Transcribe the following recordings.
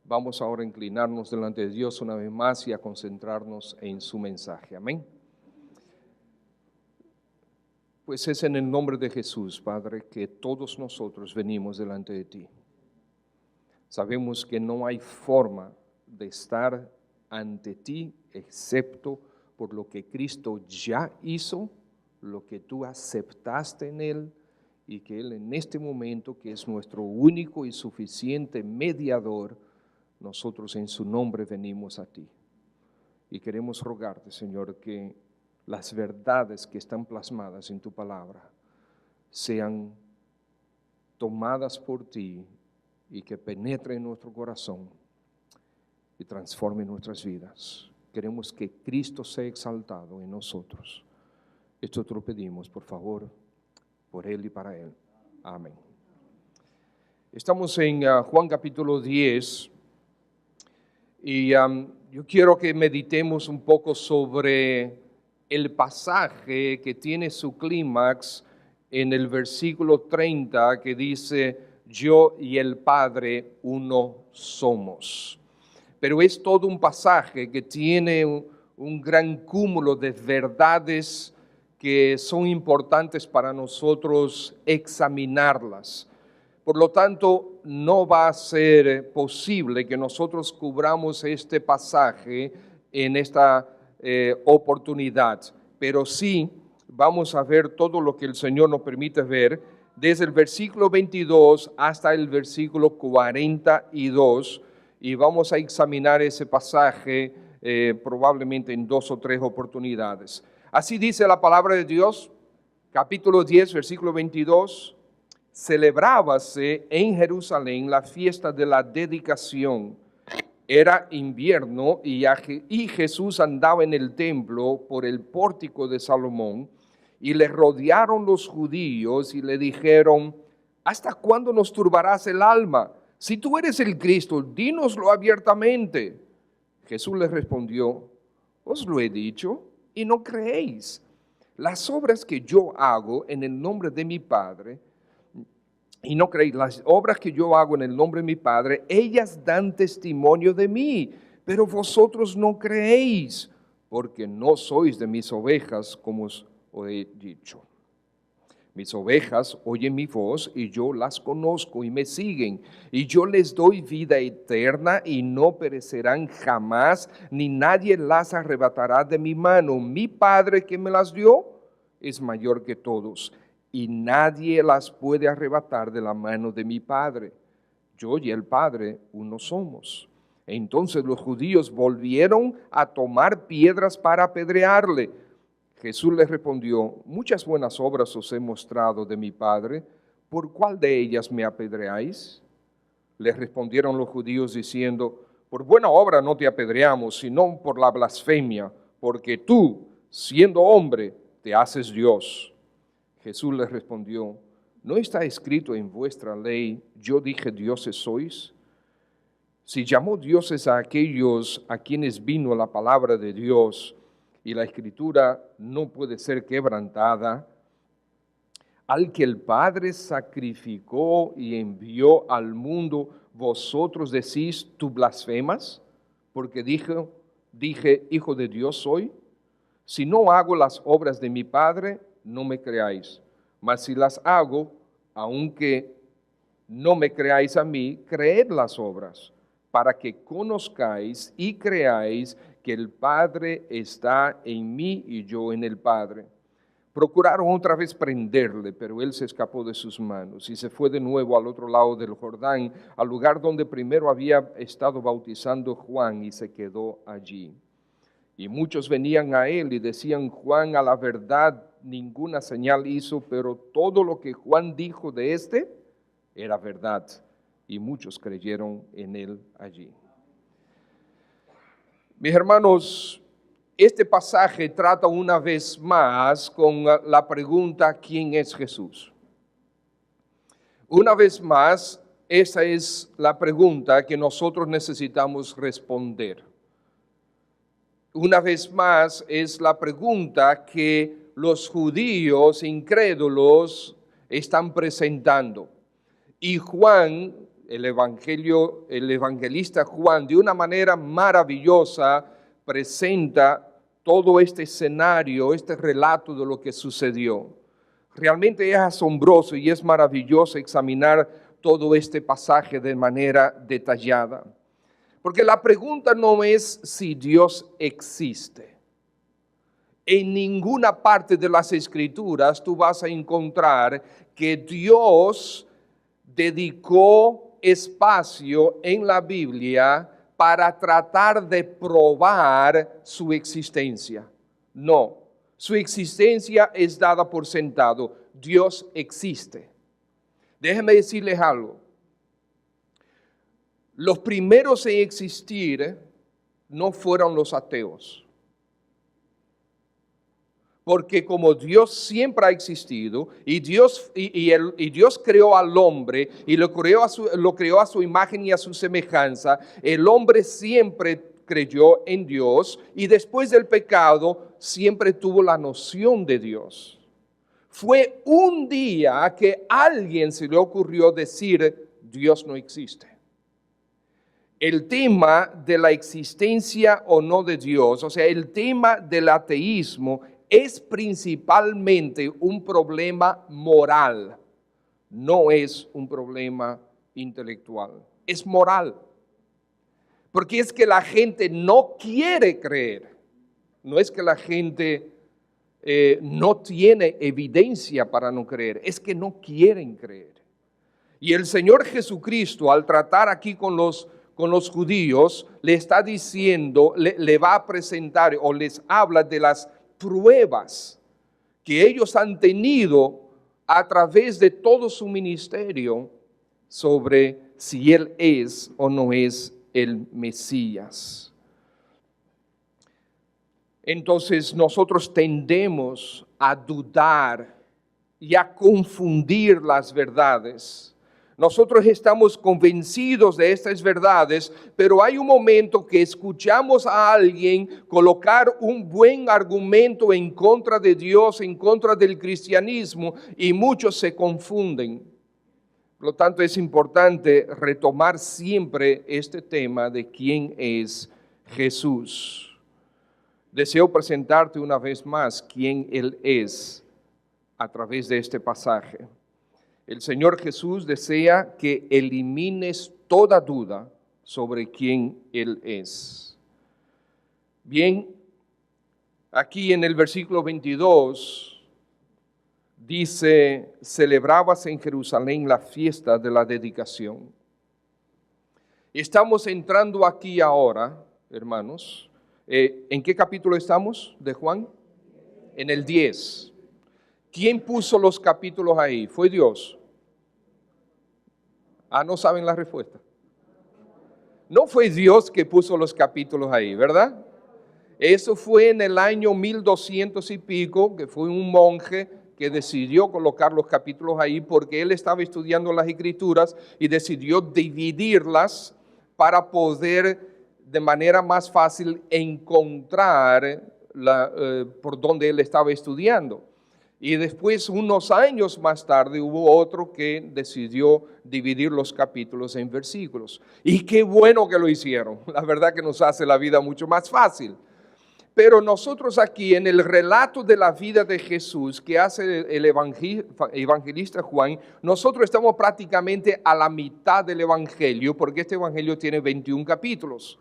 Vamos ahora a inclinarnos delante de Dios una vez más y a concentrarnos en su mensaje. Amén. Pues es en el nombre de Jesús, Padre, que todos nosotros venimos delante de ti. Sabemos que no hay forma de estar ante ti excepto por lo que Cristo ya hizo, lo que tú aceptaste en Él y que Él en este momento, que es nuestro único y suficiente mediador, nosotros en su nombre venimos a ti. Y queremos rogarte, Señor, que las verdades que están plasmadas en tu palabra sean tomadas por ti y que penetren en nuestro corazón y transformen nuestras vidas. Queremos que Cristo sea exaltado en nosotros. Esto te lo pedimos, por favor, por Él y para Él. Amén. Estamos en Juan capítulo 10 y yo quiero que meditemos un poco sobre el pasaje que tiene su clímax en el versículo 30 que dice: yo y el Padre uno somos. Pero es todo un pasaje que tiene un gran cúmulo de verdades que son importantes para nosotros examinarlas. Por lo tanto, no va a ser posible que nosotros cubramos este pasaje en esta oportunidad, pero sí vamos a ver todo lo que el Señor nos permite ver desde el versículo 22 hasta el versículo 42, y vamos a examinar ese pasaje probablemente en 2 o 3 oportunidades. Así dice la palabra de Dios, capítulo 10, versículo 22. Celebrábase en Jerusalén la fiesta de la dedicación. Era invierno y Jesús andaba en el templo por el pórtico de Salomón, y le rodearon los judíos y le dijeron: ¿hasta cuándo nos turbarás el alma? Si tú eres el Cristo, dínoslo abiertamente. Jesús les respondió: os lo he dicho y no creéis. Las obras que yo hago en el nombre de mi Padre, y no creéis, las obras que yo hago en el nombre de mi Padre, ellas dan testimonio de mí, pero vosotros no creéis, porque no sois de mis ovejas, como os he dicho. Mis ovejas oyen mi voz y yo las conozco y me siguen, y yo les doy vida eterna y no perecerán jamás, ni nadie las arrebatará de mi mano. Mi Padre que me las dio es mayor que todos, y nadie las puede arrebatar de la mano de mi Padre. Yo y el Padre uno somos. Entonces los judíos volvieron a tomar piedras para apedrearle. Jesús les respondió: muchas buenas obras os he mostrado de mi Padre, ¿por cuál de ellas me apedreáis? Les respondieron los judíos diciendo: por buena obra no te apedreamos, sino por la blasfemia, porque tú, siendo hombre, te haces Dios. Jesús les respondió: ¿no está escrito en vuestra ley, yo dije dioses sois? Si llamó dioses a aquellos a quienes vino la palabra de Dios, y la Escritura no puede ser quebrantada, al que el Padre sacrificó y envió al mundo, vosotros decís: tú blasfemas, porque dije hijo de Dios soy. Si no hago las obras de mi Padre, no me creáis, mas si las hago, aunque no me creáis a mí, creed las obras, para que conozcáis y creáis que el Padre está en mí y yo en el Padre. Procuraron otra vez prenderle, pero él se escapó de sus manos y se fue de nuevo al otro lado del Jordán, al lugar donde primero había estado bautizando Juan, y se quedó allí. Y muchos venían a él y decían: Juan a la verdad ninguna señal hizo, pero todo lo que Juan dijo de éste era verdad. Y muchos creyeron en él allí. Mis hermanos, este pasaje trata una vez más con la pregunta: ¿quién es Jesús? Una vez más, esa es la pregunta que nosotros necesitamos responder. Una vez más, es la pregunta que los judíos incrédulos están presentando. Y Juan el evangelista Juan, de una manera maravillosa, presenta todo este escenario, este relato de lo que sucedió. Realmente es asombroso y es maravilloso examinar todo este pasaje de manera detallada. Porque la pregunta no es si Dios existe. En ninguna parte de las Escrituras tú vas a encontrar que Dios dedicó espacio en la Biblia para tratar de probar su existencia. No, su existencia es dada por sentado. Dios existe. Déjenme decirles algo. Los primeros en existir no fueron los ateos. Porque como Dios siempre ha existido y Dios creó al hombre y lo creó a su imagen y a su semejanza, el hombre siempre creyó en Dios y después del pecado siempre tuvo la noción de Dios. Fue un día que a alguien se le ocurrió decir, Dios no existe. El tema de la existencia o no de Dios, o sea, el tema del ateísmo es principalmente un problema moral, no es un problema intelectual, es moral. Porque es que la gente no quiere creer, no es que la gente no tiene evidencia para no creer, es que no quieren creer. Y el Señor Jesucristo, al tratar aquí con los judíos, le está diciendo, le va a presentar o les habla de las pruebas que ellos han tenido a través de todo su ministerio sobre si Él es o no es el Mesías. Entonces nosotros tendemos a dudar y a confundir las verdades. Nosotros estamos convencidos de estas verdades, pero hay un momento que escuchamos a alguien colocar un buen argumento en contra de Dios, en contra del cristianismo, y muchos se confunden. Por lo tanto, es importante retomar siempre este tema de quién es Jesús. Deseo presentarte una vez más quién Él es a través de este pasaje. El Señor Jesús desea que elimines toda duda sobre quién Él es. Bien, aquí en el versículo 22 dice, celebrabas en Jerusalén la fiesta de la dedicación. Estamos entrando aquí ahora, hermanos. ¿En qué capítulo estamos de Juan? En el 10. ¿Quién puso los capítulos ahí? ¿Fue Dios? No saben la respuesta. No fue Dios que puso los capítulos ahí, ¿verdad? Eso fue en el año 1200 y pico, que fue un monje que decidió colocar los capítulos ahí porque él estaba estudiando las Escrituras y decidió dividirlas para poder de manera más fácil encontrar por donde él estaba estudiando. Y después, unos años más tarde, hubo otro que decidió dividir los capítulos en versículos. Y qué bueno que lo hicieron. La verdad que nos hace la vida mucho más fácil. Pero nosotros aquí, en el relato de la vida de Jesús que hace el evangelista Juan, nosotros estamos prácticamente a la mitad del evangelio, porque este evangelio tiene 21 capítulos.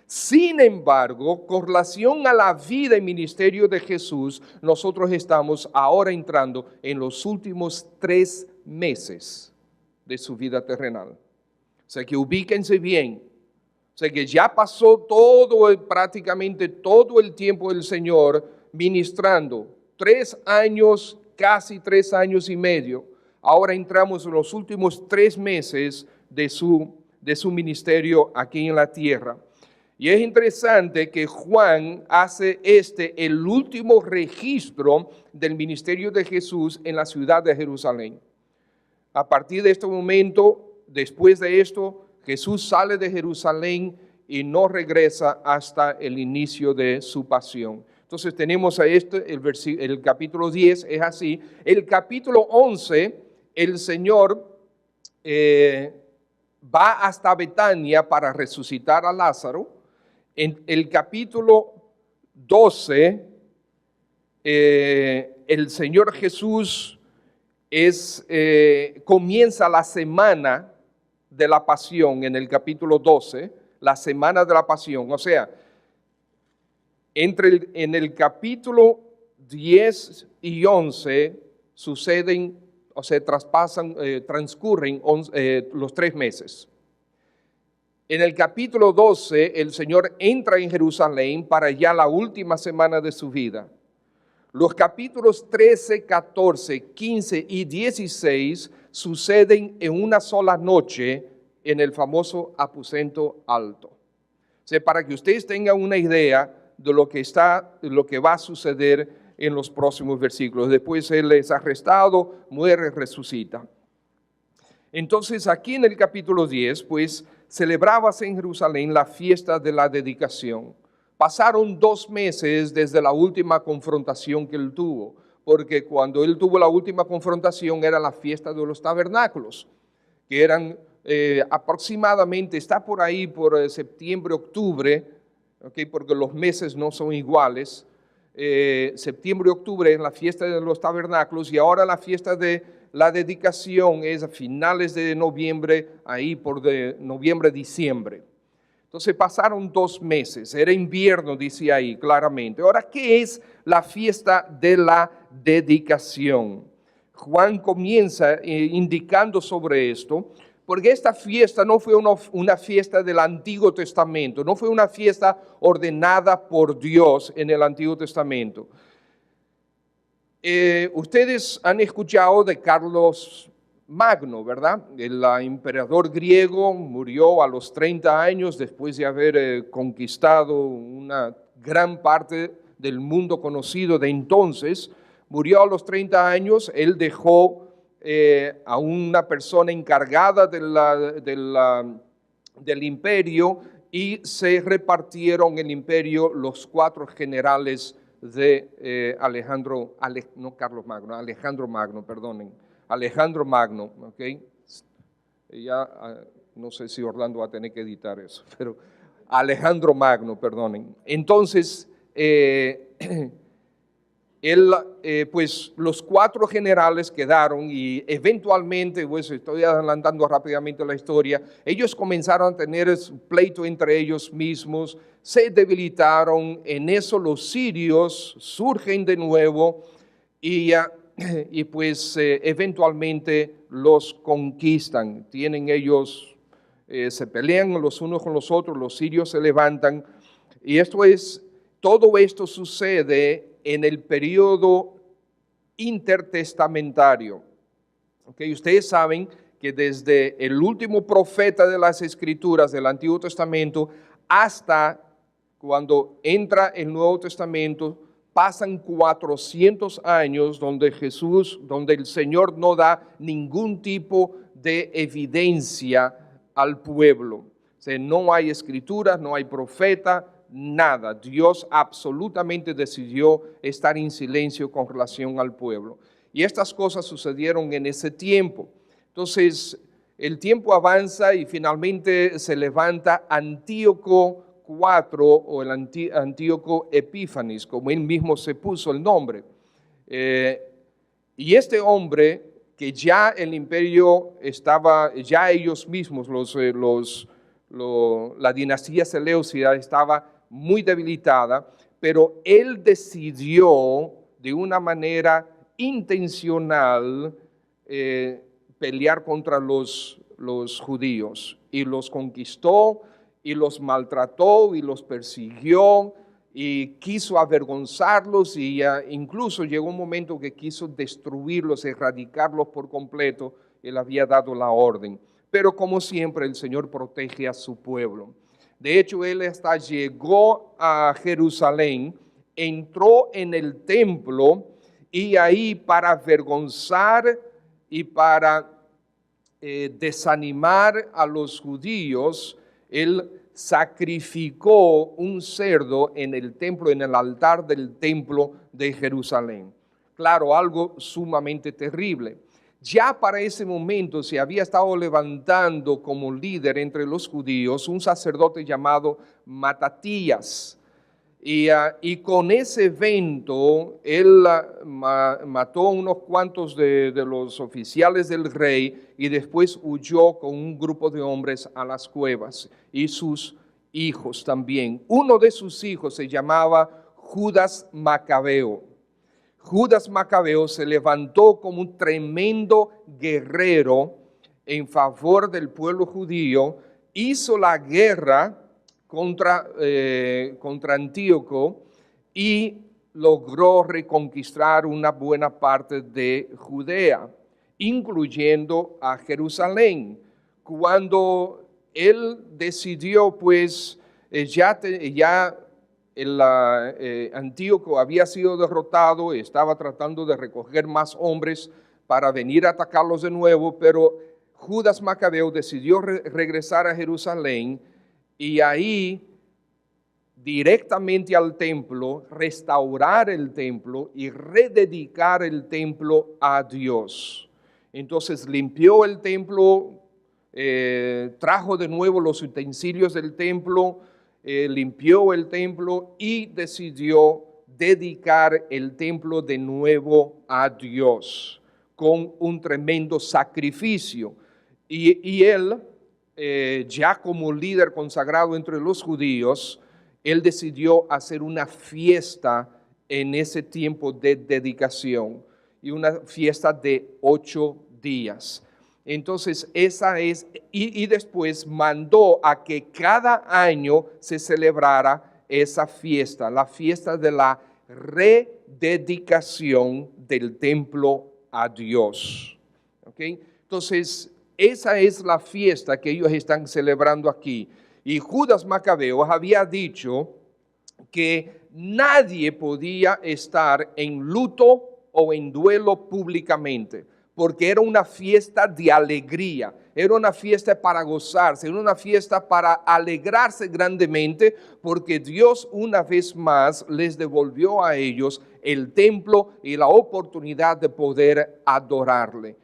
Sin embargo, con relación a la vida y ministerio de Jesús, nosotros estamos ahora entrando en los últimos 3 meses de su vida terrenal. O sea que ubíquense bien. O sea que ya pasó prácticamente todo el tiempo del Señor ministrando. 3 años, casi 3 años y medio. Ahora entramos en los últimos 3 meses de su ministerio aquí en la tierra. Y es interesante que Juan hace el último registro del ministerio de Jesús en la ciudad de Jerusalén. A partir de este momento, después de esto, Jesús sale de Jerusalén y no regresa hasta el inicio de su pasión. Entonces tenemos el capítulo 10 es así. El capítulo 11, el Señor va hasta Betania para resucitar a Lázaro. En el capítulo 12, el Señor Jesús comienza la semana de la pasión en el capítulo 12, la semana de la pasión. O sea, en el capítulo 10 y 11 suceden, o sea, transcurren los 3 meses. En el capítulo 12, el Señor entra en Jerusalén para ya la última semana de su vida. Los capítulos 13, 14, 15 y 16 suceden en una sola noche en el famoso aposento alto. O sea, para que ustedes tengan una idea de lo que va a suceder en los próximos versículos. Después Él es arrestado, muere, resucita. Entonces, aquí en el capítulo 10, pues, celebrábase en Jerusalén la fiesta de la dedicación. Pasaron 2 meses desde la última confrontación que él tuvo, porque cuando él tuvo la última confrontación era la fiesta de los tabernáculos, que eran aproximadamente, está por ahí por septiembre, octubre, okay, porque los meses no son iguales. Septiembre y octubre es la fiesta de los tabernáculos, y ahora la fiesta de la dedicación es a finales de noviembre, ahí por noviembre, diciembre. Entonces pasaron 2 meses, era invierno, dice ahí claramente. Ahora, ¿qué es la fiesta de la dedicación? Juan comienza indicando sobre esto, porque esta fiesta no fue una fiesta del Antiguo Testamento, no fue una fiesta ordenada por Dios en el Antiguo Testamento. Ustedes han escuchado de Carlos Magno, ¿verdad? El emperador griego murió a los 30 años después de haber conquistado una gran parte del mundo conocido de entonces. Murió a los 30 años, él dejó a una persona encargada del imperio, y se repartieron el imperio los 4 generales de Alejandro Magno, ¿ok? Ya no sé si Orlando va a tener que editar eso, pero Alejandro Magno, perdonen. Entonces, pues los 4 generales quedaron, y eventualmente, pues estoy adelantando rápidamente la historia, ellos comenzaron a tener pleito entre ellos mismos, se debilitaron, en eso los sirios surgen de nuevo y pues eventualmente los conquistan. Tienen ellos, se pelean los unos con los otros, los sirios se levantan, y todo esto sucede en el periodo intertestamentario. Okay, ustedes saben que desde el último profeta de las Escrituras del Antiguo Testamento hasta cuando entra el Nuevo Testamento, pasan 400 años donde el Señor no da ningún tipo de evidencia al pueblo. O sea, no hay escrituras, no hay profeta, nada. Dios absolutamente decidió estar en silencio con relación al pueblo. Y estas cosas sucedieron en ese tiempo. Entonces, el tiempo avanza y finalmente se levanta Antíoco IV, o el Antíoco Epífanes, como él mismo se puso el nombre. Y este hombre, que ya el imperio estaba, ya ellos mismos, la dinastía Seleucida estaba muy debilitada, pero él decidió de una manera intencional pelear contra los judíos, y los conquistó, y los maltrató, y los persiguió, y quiso avergonzarlos, y incluso llegó un momento que quiso destruirlos, erradicarlos por completo. Él había dado la orden. Pero como siempre, el Señor protege a su pueblo. De hecho, él hasta llegó a Jerusalén, entró en el templo, y ahí, para avergonzar y para desanimar a los judíos, él sacrificó un cerdo en el templo, en el altar del templo de Jerusalén. Claro, algo sumamente terrible. Ya para ese momento se había estado levantando como líder entre los judíos un sacerdote llamado Matatías. Y con ese evento, él mató a unos cuantos de los oficiales del rey y después huyó con un grupo de hombres a las cuevas y sus hijos también. Uno de sus hijos se llamaba Judas Macabeo. Judas Macabeo se levantó como un tremendo guerrero en favor del pueblo judío, hizo la guerra contra Antíoco y logró reconquistar una buena parte de Judea, incluyendo a Jerusalén. Cuando él decidió, pues, Antíoco había sido derrotado, estaba tratando de recoger más hombres para venir a atacarlos de nuevo, pero Judas Macabeo decidió regresar a Jerusalén y ahí directamente al templo, restaurar el templo y rededicar el templo a Dios. Entonces limpió el templo, trajo de nuevo los utensilios del templo, limpió el templo y decidió dedicar el templo de nuevo a Dios con un tremendo sacrificio. Y él, ya como líder consagrado entre los judíos, él decidió hacer una fiesta en ese tiempo de dedicación y una fiesta de 8 días. Entonces esa es, y después mandó a que cada año se celebrara esa fiesta, la fiesta de la rededicación del templo a Dios. ¿Okay? Entonces esa es la fiesta que ellos están celebrando aquí. Y Judas Macabeo había dicho que nadie podía estar en luto o en duelo públicamente, porque era una fiesta de alegría, era una fiesta para gozarse, era una fiesta para alegrarse grandemente, porque Dios una vez más les devolvió a ellos el templo y la oportunidad de poder adorarle.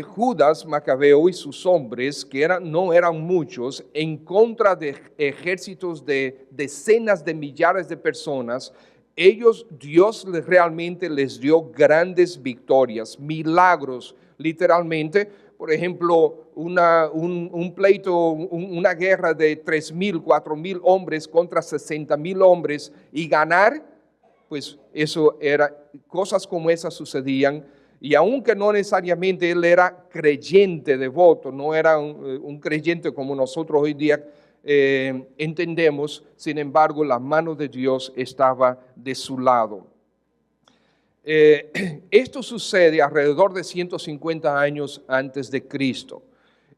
Judas Macabeo y sus hombres, que no eran muchos, en contra de ejércitos de decenas de millares de personas, Dios realmente les dio grandes victorias, milagros, literalmente. Por ejemplo, un pleito, una guerra de 3,000, 4,000 hombres contra 60,000 hombres y ganar, pues eso era, cosas como esas sucedían. Y aunque no necesariamente él era creyente devoto, no era un creyente como nosotros hoy día entendemos, sin embargo, la mano de Dios estaba de su lado. Esto sucede alrededor de 150 años antes de Cristo.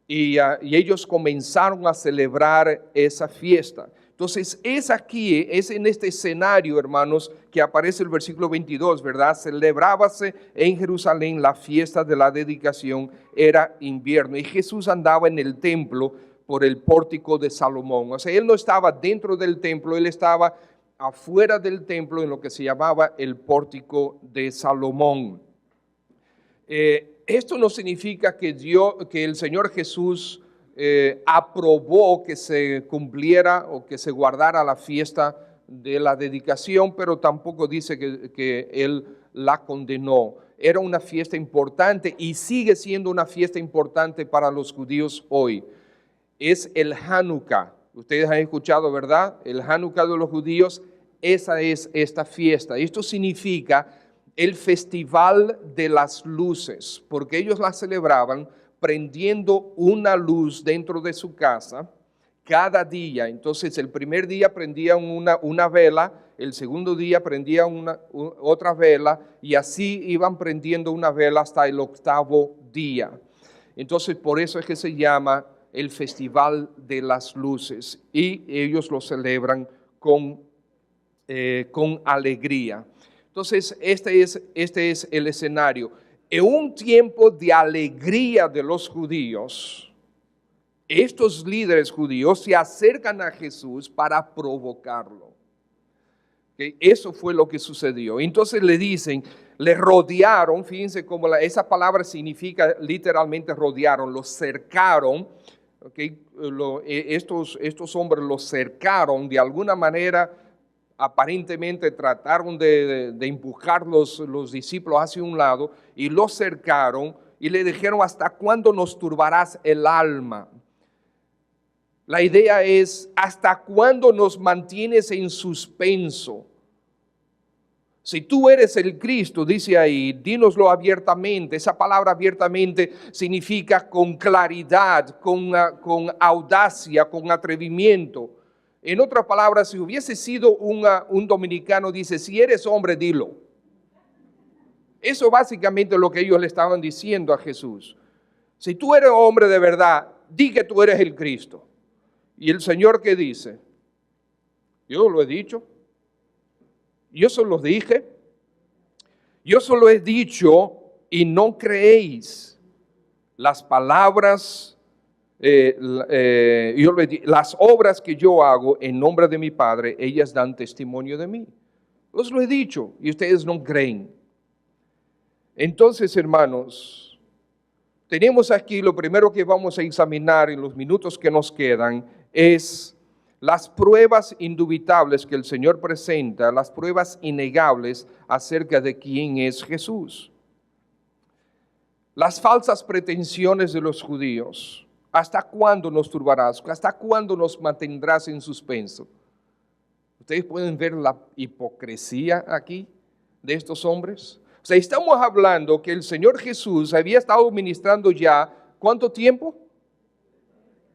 Y ellos comenzaron a celebrar esa fiesta. Entonces es aquí, es en este escenario, hermanos, que aparece el versículo 22, ¿verdad? Celebrábase en Jerusalén la fiesta de la dedicación, era invierno, y Jesús andaba en el templo por el pórtico de Salomón. O sea, él no estaba dentro del templo, él estaba afuera del templo en lo que se llamaba el pórtico de Salomón. Esto no significa que el Señor Jesús aprobó que se cumpliera o que se guardara la fiesta de la dedicación, pero tampoco dice que Él la condenó. Era una fiesta importante y sigue siendo una fiesta importante para los judíos hoy. Es el Hanukkah. Ustedes han escuchado, ¿verdad? El Hanukkah de los judíos, esa es esta fiesta. Esto significa el festival de las luces, porque ellos la celebraban prendiendo una luz dentro de su casa cada día. Entonces el primer día prendían una vela, el segundo día prendían otra vela y así iban prendiendo una vela hasta el 8º día. Entonces por eso es que se llama el Festival de las Luces y ellos lo celebran con alegría. Entonces este es el escenario. En un tiempo de alegría de los judíos, estos líderes judíos se acercan a Jesús para provocarlo. Que eso fue lo que sucedió. Entonces le dicen, le rodearon, fíjense cómo esa palabra significa literalmente rodearon, los cercaron, ¿okay? Estos hombres los cercaron de alguna manera, aparentemente trataron de empujar los discípulos hacia un lado y los cercaron y le dijeron, ¿hasta cuándo nos turbarás el alma? La idea es, ¿hasta cuándo nos mantienes en suspenso? Si tú eres el Cristo, dice ahí, dínoslo abiertamente. Esa palabra abiertamente significa con claridad, con audacia, con atrevimiento. En otras palabras, si hubiese sido un dominicano, dice, si eres hombre, dilo. Eso básicamente es lo que ellos le estaban diciendo a Jesús. Si tú eres hombre de verdad, di que tú eres el Cristo. Y el Señor, ¿qué dice? Yo lo he dicho. Yo solo dije. Yo solo he dicho y no creéis las palabras, las obras que yo hago en nombre de mi Padre, ellas dan testimonio de mí. Os lo he dicho y ustedes no creen. Entonces, hermanos, tenemos aquí lo primero que vamos a examinar en los minutos que nos quedan es las pruebas indubitables que el Señor presenta, las pruebas innegables acerca de quién es Jesús. Las falsas pretensiones de los judíos. ¿Hasta cuándo nos turbarás? ¿Hasta cuándo nos mantendrás en suspenso? Ustedes pueden ver la hipocresía aquí de estos hombres. O sea, estamos hablando que el Señor Jesús había estado ministrando ya, ¿cuánto tiempo?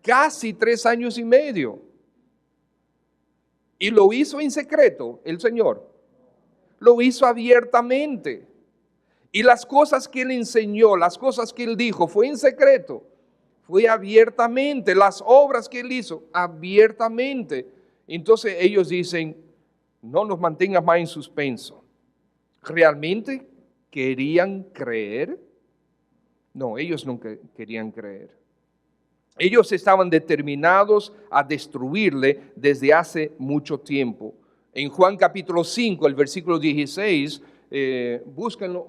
Casi 3 años y medio. Y lo hizo en secreto el Señor. Lo hizo abiertamente. Y las cosas que Él enseñó, las cosas que Él dijo, fue en secreto. Fue abiertamente. Las obras que Él hizo, abiertamente. Entonces ellos dicen, no nos mantengas más en suspenso. ¿Realmente querían creer? No, ellos no querían creer. Ellos estaban determinados a destruirle desde hace mucho tiempo. En Juan capítulo 5, el versículo 16, búsquenlo,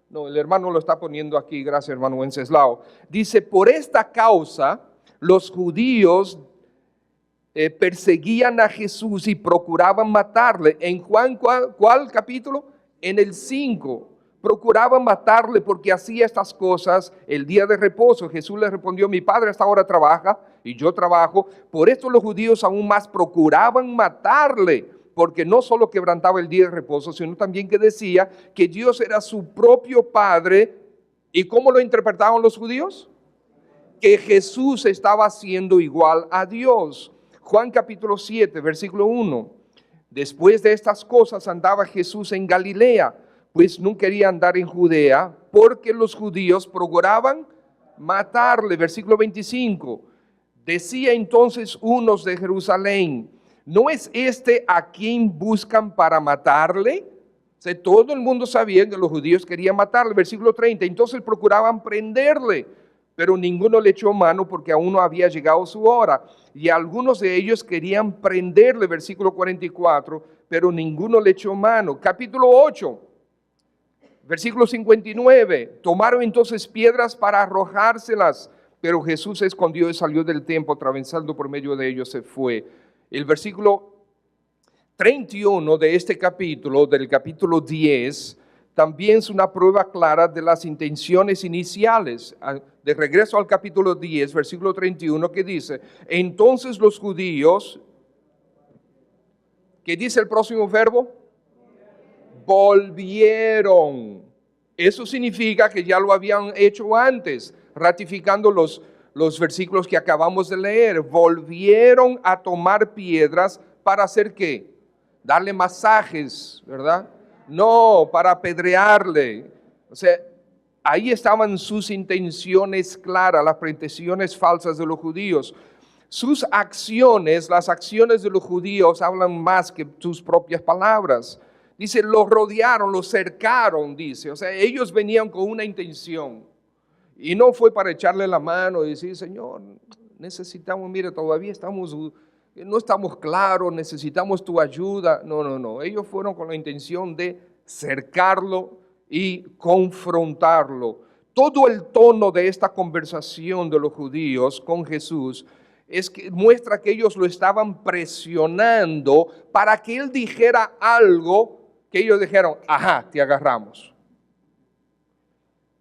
no, el hermano lo está poniendo aquí, gracias hermano Wenceslao. Dice, por esta causa los judíos perseguían a Jesús y procuraban matarle. En Juan, ¿cuál capítulo? En el 5. Procuraban matarle porque hacía estas cosas el día de reposo. Jesús les respondió, mi Padre hasta ahora trabaja y yo trabajo. Por esto los judíos aún más procuraban matarle, porque no solo quebrantaba el día de reposo, sino también que decía que Dios era su propio Padre. ¿Y cómo lo interpretaban los judíos? Que Jesús estaba siendo igual a Dios. Juan capítulo 7, versículo 1. Después de estas cosas andaba Jesús en Galilea, pues no quería andar en Judea, porque los judíos procuraban matarle. Versículo 25. Decía entonces unos de Jerusalén, ¿no es este a quien buscan para matarle? O sea, todo el mundo sabía que los judíos querían matarle. Versículo 30. Entonces procuraban prenderle, pero ninguno le echó mano porque aún no había llegado su hora. Y algunos de ellos querían prenderle. Versículo 44. Pero ninguno le echó mano. Capítulo 8. Versículo 59, tomaron entonces piedras para arrojárselas, pero Jesús se escondió y salió del templo, atravesando por medio de ellos se fue. El versículo 31 de este capítulo, del capítulo 10, también es una prueba clara de las intenciones iniciales. De regreso al capítulo 10, versículo 31, que dice, entonces los judíos, ¿qué dice el próximo verbo? Volvieron. Eso significa que ya lo habían hecho antes, ratificando los versículos que acabamos de leer. Volvieron a tomar piedras para hacer ¿qué? Darle masajes, ¿verdad? No, para apedrearle. O sea, ahí estaban sus intenciones claras, las pretensiones falsas de los judíos. Sus acciones, las acciones de los judíos hablan más que sus propias palabras. Dice, los rodearon, los cercaron, dice. O sea, ellos venían con una intención. Y no fue para echarle la mano y decir, Señor, necesitamos, mire, todavía estamos no estamos claros, necesitamos tu ayuda. No. Ellos fueron con la intención de cercarlo y confrontarlo. Todo el tono de esta conversación de los judíos con Jesús es que muestra que ellos lo estaban presionando para que él dijera algo que ellos dijeron, ajá, te agarramos.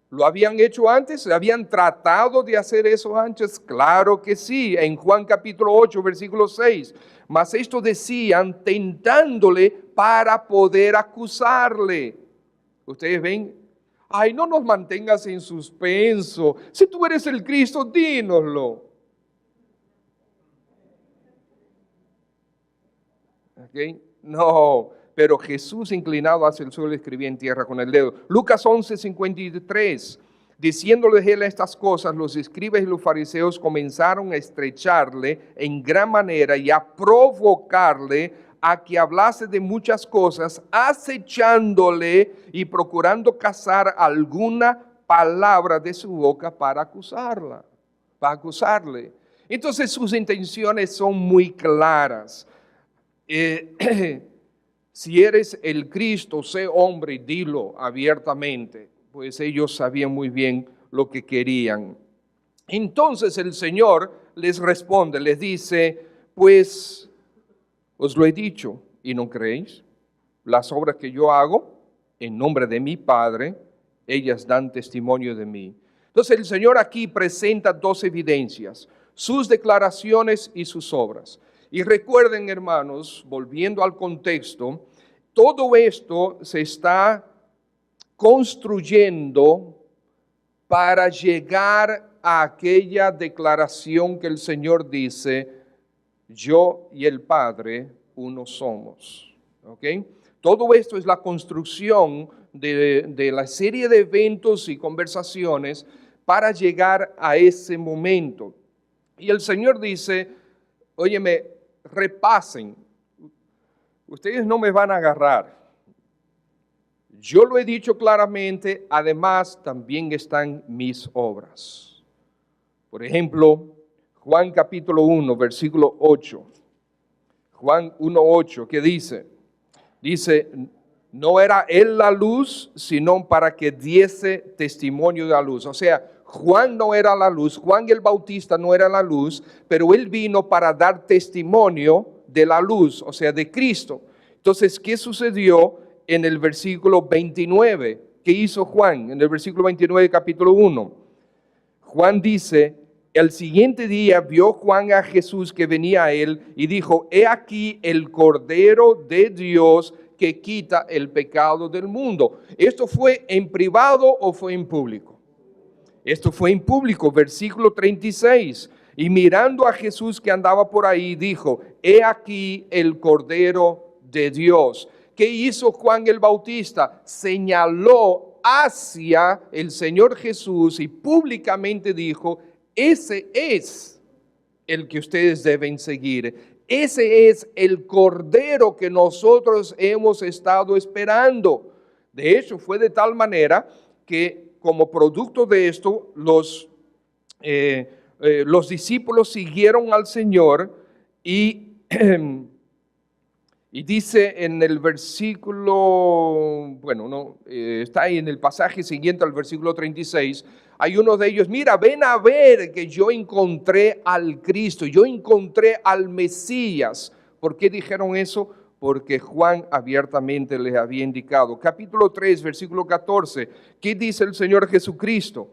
¿Lo habían hecho antes? ¿Habían tratado de hacer eso antes? Claro que sí. En Juan capítulo 8, versículo 6. Mas esto decían tentándole para poder acusarle. Ustedes ven, ay, no nos mantengas en suspenso. Si tú eres el Cristo, dínoslo. ¿Okay? No, pero Jesús inclinado hacia el suelo escribía en tierra con el dedo. Lucas 11:53, diciéndoles él estas cosas, los escribas y los fariseos comenzaron a estrecharle en gran manera y a provocarle a que hablase de muchas cosas, acechándole y procurando cazar alguna palabra de su boca para acusarle. Entonces sus intenciones son muy claras. Si eres el Cristo, sé hombre y dilo abiertamente, pues ellos sabían muy bien lo que querían. Entonces el Señor les responde, les dice, pues os lo he dicho y no creéis. Las obras que yo hago en nombre de mi Padre, ellas dan testimonio de mí. Entonces el Señor aquí presenta dos evidencias, sus declaraciones y sus obras. Y recuerden, hermanos, volviendo al contexto, todo esto se está construyendo para llegar a aquella declaración que el Señor dice, yo y el Padre uno somos. ¿Ok? Todo esto es la construcción de la serie de eventos y conversaciones para llegar a ese momento. Y el Señor dice, óyeme, repasen, ustedes no me van a agarrar. Yo lo he dicho claramente, además también están mis obras. Por ejemplo, Juan capítulo 1, versículo 8. Juan 1:8, ¿qué dice? Dice, no era él la luz, sino para que diese testimonio de la luz. O sea, Juan no era la luz, Juan el Bautista no era la luz, pero él vino para dar testimonio de la luz, o sea, de Cristo. Entonces, ¿qué sucedió en el versículo 29? ¿Qué hizo Juan en el versículo 29 capítulo 1? Juan dice, el siguiente día vio Juan a Jesús que venía a él y dijo, he aquí el Cordero de Dios que quita el pecado del mundo. ¿Esto fue en privado o fue en público? Esto fue en público, versículo 36. Y mirando a Jesús que andaba por ahí, dijo, he aquí el Cordero de Dios. ¿Qué hizo Juan el Bautista? Señaló hacia el Señor Jesús y públicamente dijo, ese es el que ustedes deben seguir. Ese es el Cordero que nosotros hemos estado esperando. De hecho, fue de tal manera que como producto de esto, los discípulos siguieron al Señor y dice en el versículo, está ahí en el pasaje siguiente al versículo 36, hay uno de ellos, mira, ven a ver que yo encontré al Cristo, yo encontré al Mesías. ¿Por qué dijeron eso? Porque Juan abiertamente les había indicado. Capítulo 3, versículo 14, ¿qué dice el Señor Jesucristo?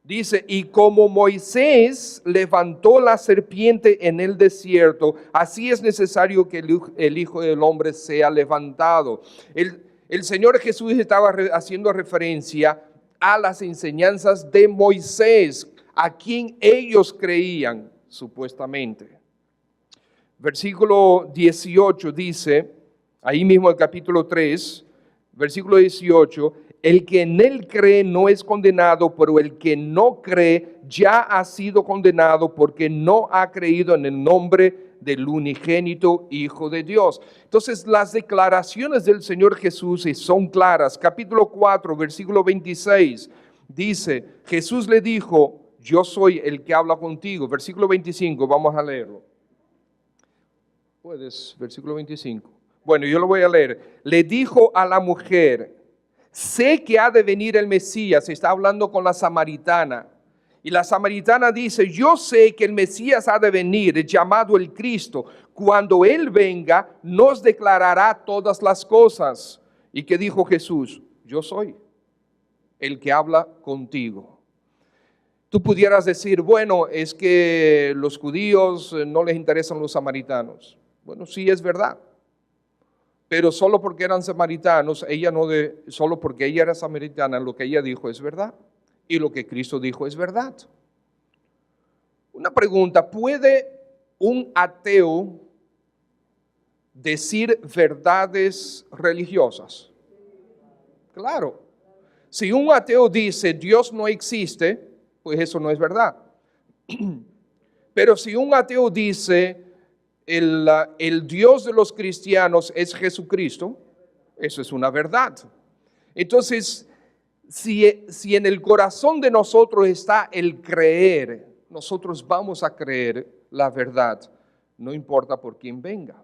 Dice, y como Moisés levantó la serpiente en el desierto, así es necesario que el Hijo del Hombre sea levantado. El Señor Jesús estaba haciendo referencia a las enseñanzas de Moisés, a quien ellos creían supuestamente. Versículo 18 dice, ahí mismo el capítulo 3, versículo 18, el que en él cree no es condenado, pero el que no cree ya ha sido condenado porque no ha creído en el nombre del unigénito Hijo de Dios. Entonces las declaraciones del Señor Jesús son claras. Capítulo 4, versículo 26, dice, Jesús le dijo, yo soy el que habla contigo. Versículo 25, vamos a leerlo. Puedes, versículo 25. Bueno, yo lo voy a leer. Le dijo a la mujer, sé que ha de venir el Mesías. Está hablando con la samaritana. Y la samaritana dice, yo sé que el Mesías ha de venir, llamado el Cristo. Cuando Él venga, nos declarará todas las cosas. ¿Y qué dijo Jesús? Yo soy el que habla contigo. Tú pudieras decir, bueno, es que los judíos no les interesan los samaritanos. Bueno, sí es verdad. Pero solo porque eran samaritanos, solo porque ella era samaritana, lo que ella dijo es verdad. Y lo que Cristo dijo es verdad. Una pregunta, ¿puede un ateo decir verdades religiosas? Claro. Si un ateo dice Dios no existe, pues eso no es verdad. Pero si un ateo dice el Dios de los cristianos es Jesucristo, eso es una verdad. Entonces, si en el corazón de nosotros está el creer, nosotros vamos a creer la verdad, no importa por quién venga.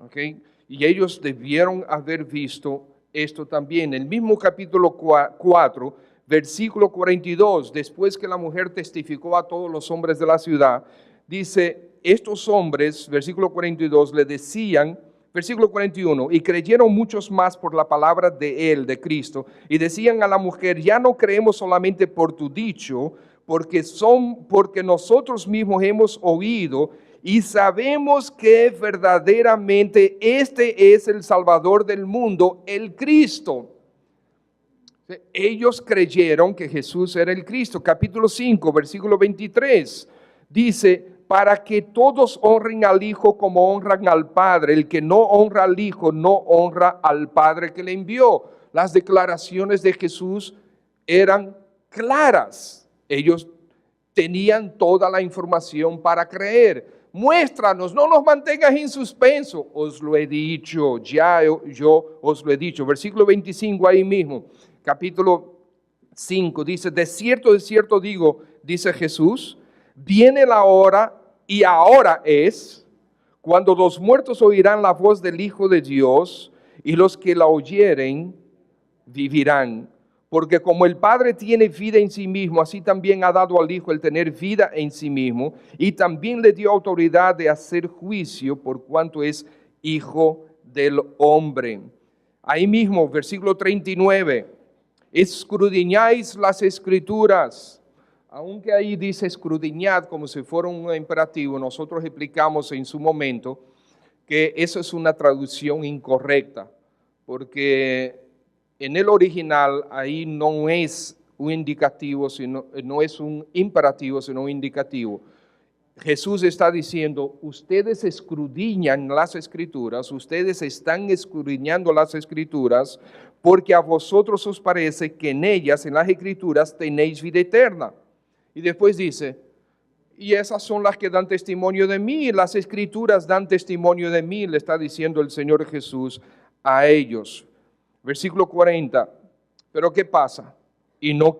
¿Okay? Y ellos debieron haber visto esto también. El mismo capítulo 4, versículo 42, después que la mujer testificó a todos los hombres de la ciudad, dice, estos hombres, versículo 42, le decían, versículo 41, y creyeron muchos más por la palabra de él, de Cristo, y decían a la mujer, ya no creemos solamente por tu dicho, porque nosotros mismos hemos oído y sabemos que verdaderamente este es el Salvador del mundo, el Cristo. Ellos creyeron que Jesús era el Cristo. Capítulo 5, versículo 23, dice, para que todos honren al Hijo como honran al Padre. El que no honra al Hijo no honra al Padre que le envió. Las declaraciones de Jesús eran claras. Ellos tenían toda la información para creer. Muéstranos, no nos mantengas en suspenso. Os lo he dicho, yo os lo he dicho. Versículo 25 ahí mismo, capítulo 5, dice, de cierto digo, dice Jesús, viene la hora y ahora es, cuando los muertos oirán la voz del Hijo de Dios y los que la oyeren vivirán. Porque como el Padre tiene vida en sí mismo, así también ha dado al Hijo el tener vida en sí mismo, y también le dio autoridad de hacer juicio por cuanto es Hijo del hombre. Ahí mismo, versículo 39, escudriñáis las Escrituras. Aunque ahí dice escudriñad como si fuera un imperativo, nosotros explicamos en su momento que eso es una traducción incorrecta, porque en el original ahí no es un indicativo, no es un imperativo, sino un indicativo. Jesús está diciendo, ustedes escudriñan las Escrituras, ustedes están escudriñando las Escrituras, porque a vosotros os parece que en ellas, en las Escrituras, tenéis vida eterna. Y después dice, y esas son las que dan testimonio de mí, las Escrituras dan testimonio de mí, le está diciendo el Señor Jesús a ellos. Versículo 40, pero ¿qué pasa? Y no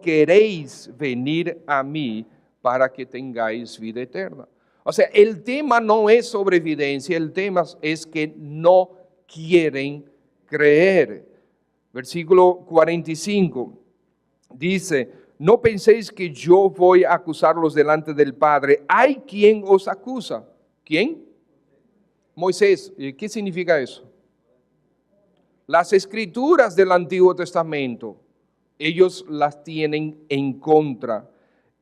queréis venir a mí para que tengáis vida eterna. O sea, el tema no es sobre evidencia, el tema es que no quieren creer. Versículo 45 dice, no penséis que yo voy a acusarlos delante del Padre. Hay quien os acusa. ¿Quién? Moisés. ¿Qué significa eso? Las Escrituras del Antiguo Testamento, ellos las tienen en contra.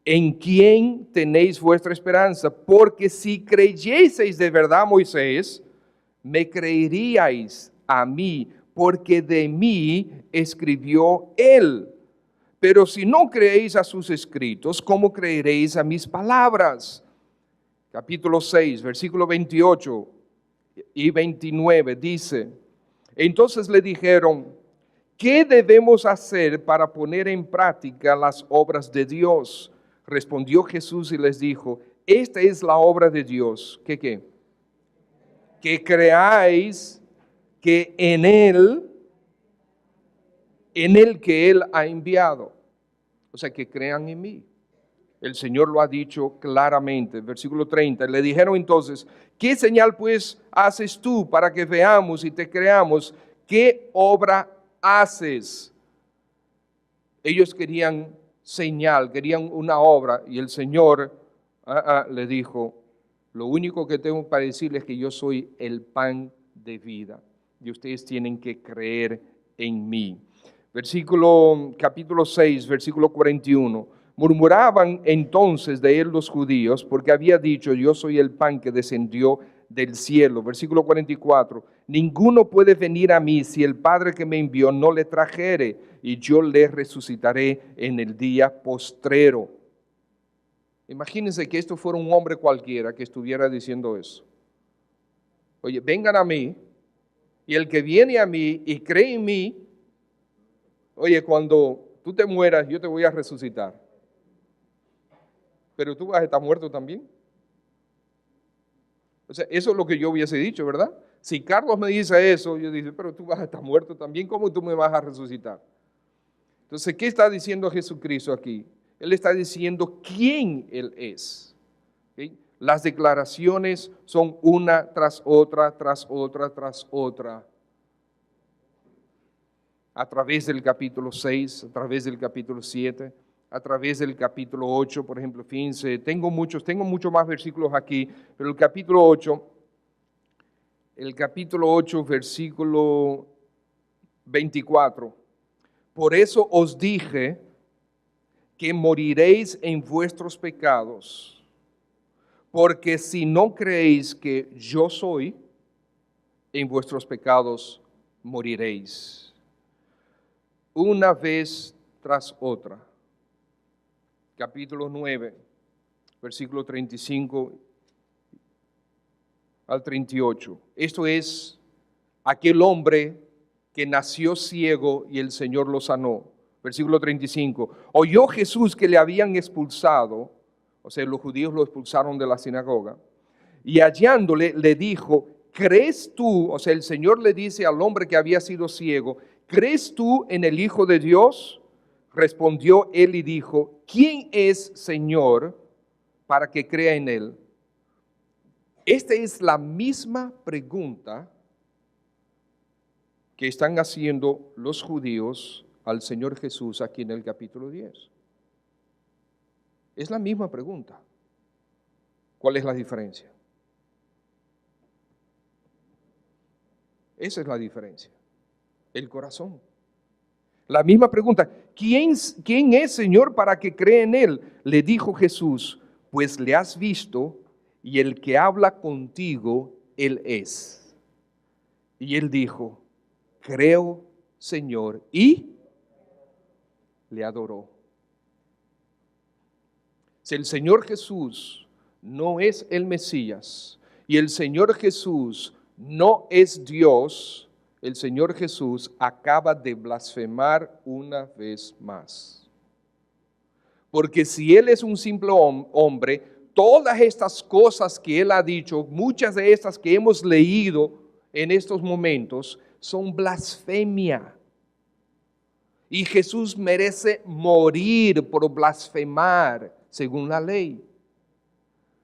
¿En quién tenéis vuestra esperanza? Porque si creyeseis de verdad a Moisés, me creeríais a mí, porque de mí escribió él. Pero si no creéis a sus escritos, ¿cómo creeréis a mis palabras? Capítulo 6, versículo 28 y 29 dice, entonces le dijeron, ¿qué debemos hacer para poner en práctica las obras de Dios? Respondió Jesús y les dijo, esta es la obra de Dios. ¿Qué qué? Que creáis que en Él que Él ha enviado. O sea, que crean en mí. El Señor lo ha dicho claramente. Versículo 30. Le dijeron entonces, ¿qué señal pues haces tú para que veamos y te creamos? ¿Qué obra haces? Ellos querían señal, querían una obra, y el Señor le dijo, lo único que tengo para decirles es que yo soy el pan de vida y ustedes tienen que creer en mí. Capítulo 6, versículo 41. Murmuraban entonces de él los judíos porque había dicho, yo soy el pan que descendió del cielo. Versículo 44. Ninguno puede venir a mí si el Padre que me envió no le trajere, y yo le resucitaré en el día postrero. Imagínense que esto fuera un hombre cualquiera que estuviera diciendo eso. Oye, vengan a mí, y el que viene a mí y cree en mí, oye, cuando tú te mueras, yo te voy a resucitar. Pero tú vas a estar muerto también. O sea, eso es lo que yo hubiese dicho, ¿verdad? Si Carlos me dice eso, yo digo, pero tú vas a estar muerto también, ¿cómo tú me vas a resucitar? Entonces, ¿qué está diciendo Jesucristo aquí? Él está diciendo quién Él es. ¿Okay? Las declaraciones son una tras otra, tras otra, tras otra. A través del capítulo 6, a través del capítulo 7, a través del capítulo 8, por ejemplo, fíjense, tengo muchos más versículos aquí, pero el capítulo 8, versículo 24. Por eso os dije que moriréis en vuestros pecados, porque si no creéis que yo soy, en vuestros pecados moriréis. Una vez tras otra. Capítulo 9, versículo 35 al 38. Esto es aquel hombre que nació ciego y el Señor lo sanó. Versículo 35. Oyó Jesús que le habían expulsado, o sea, los judíos lo expulsaron de la sinagoga, y hallándole le dijo, ¿crees tú? O sea, el Señor le dice al hombre que había sido ciego, ¿crees tú en el Hijo de Dios? Respondió él y dijo, ¿quién es, Señor, para que crea en él? Esta es la misma pregunta que están haciendo los judíos al Señor Jesús aquí en el capítulo 10. Es la misma pregunta. ¿Cuál es la diferencia? Esa es la diferencia. El corazón. La misma pregunta, ¿quién es, Señor, para que cree en él? Le dijo Jesús, pues le has visto y el que habla contigo, él es. Y él dijo, creo, Señor, y le adoró. Si el Señor Jesús no es el Mesías y el Señor Jesús no es Dios, el Señor Jesús acaba de blasfemar una vez más. Porque si Él es un simple hombre, todas estas cosas que Él ha dicho, muchas de estas que hemos leído en estos momentos, son blasfemia. Y Jesús merece morir por blasfemar según la ley.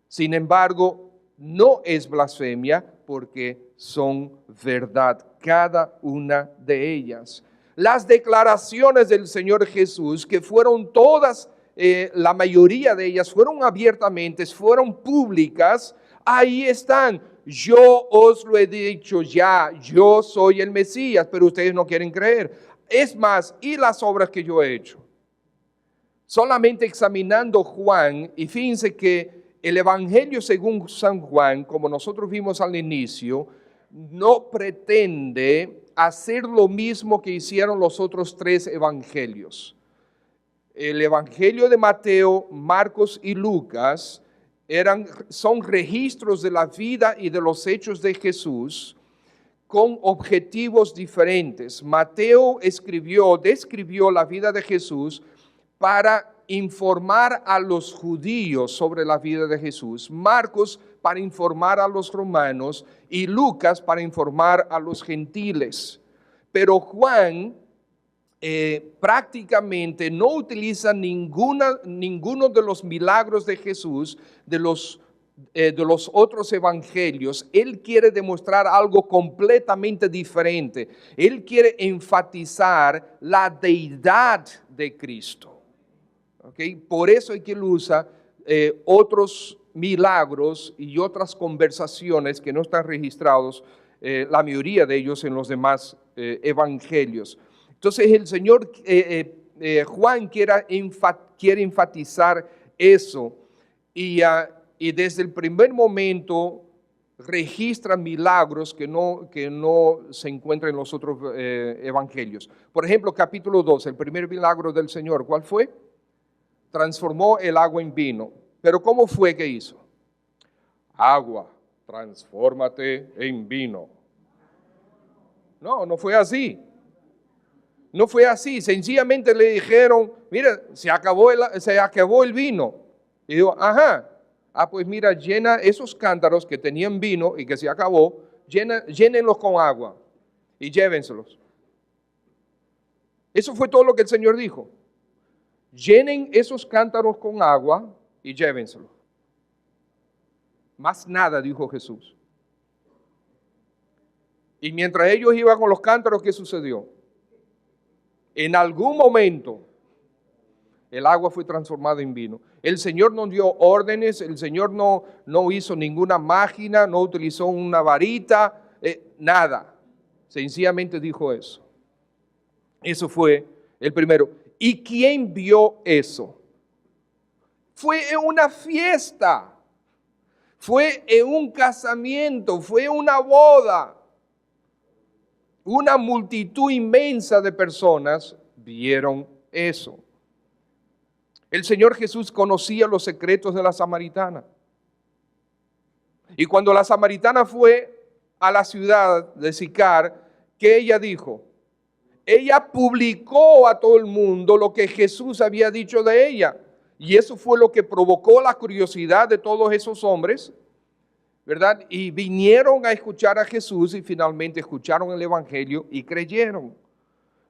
Sin embargo, no es blasfemia porque son verdad, cada una de ellas. Las declaraciones del Señor Jesús, que fueron todas, la mayoría de ellas fueron abiertamente, fueron públicas, ahí están. Yo os lo he dicho ya, yo soy el Mesías, pero ustedes no quieren creer. Es más, ¿y las obras que yo he hecho? Solamente examinando Juan, y fíjense que el Evangelio según San Juan, como nosotros vimos al inicio, no pretende hacer lo mismo que hicieron los otros tres evangelios. El Evangelio de Mateo, Marcos y Lucas son registros de la vida y de los hechos de Jesús con objetivos diferentes. Mateo describió la vida de Jesús para informar a los judíos sobre la vida de Jesús, Marcos para informar a los romanos y Lucas para informar a los gentiles. Pero Juan prácticamente no utiliza ninguno de los milagros de Jesús, de los otros evangelios. Él quiere demostrar algo completamente diferente. Él quiere enfatizar la deidad de Cristo. ¿Okay? Por eso es que él usa otros milagros y otras conversaciones que no están registrados, la mayoría de ellos en los demás evangelios. Entonces el Señor, Juan quiere enfatizar eso y desde el primer momento registra milagros que no se encuentran en los otros evangelios. Por ejemplo, capítulo 2, el primer milagro del Señor, ¿cuál fue? Transformó el agua en vino. Pero ¿cómo fue que hizo? Agua, transfórmate en vino. No fue así. No fue así. Sencillamente le dijeron, mira, se acabó el vino. Y dijo, ajá. Pues mira, llena esos cántaros que tenían vino y que se acabó, llénenlos con agua y llévenselos. Eso fue todo lo que el Señor dijo. Llenen esos cántaros con agua y llévenselos. Más nada dijo Jesús. Y mientras ellos iban con los cántaros, ¿qué sucedió? En algún momento el agua fue transformada en vino. El Señor no dio órdenes, el Señor no hizo ninguna máquina, no utilizó una varita, nada. Sencillamente dijo eso. Eso fue el primero. ¿Y quién vio eso? Fue en una fiesta, fue en un casamiento, fue en una boda. Una multitud inmensa de personas vieron eso. El Señor Jesús conocía los secretos de la samaritana. Y cuando la samaritana fue a la ciudad de Sicar, ¿qué ella dijo? Ella publicó a todo el mundo lo que Jesús había dicho de ella. Y eso fue lo que provocó la curiosidad de todos esos hombres, ¿verdad? Y vinieron a escuchar a Jesús y finalmente escucharon el evangelio y creyeron.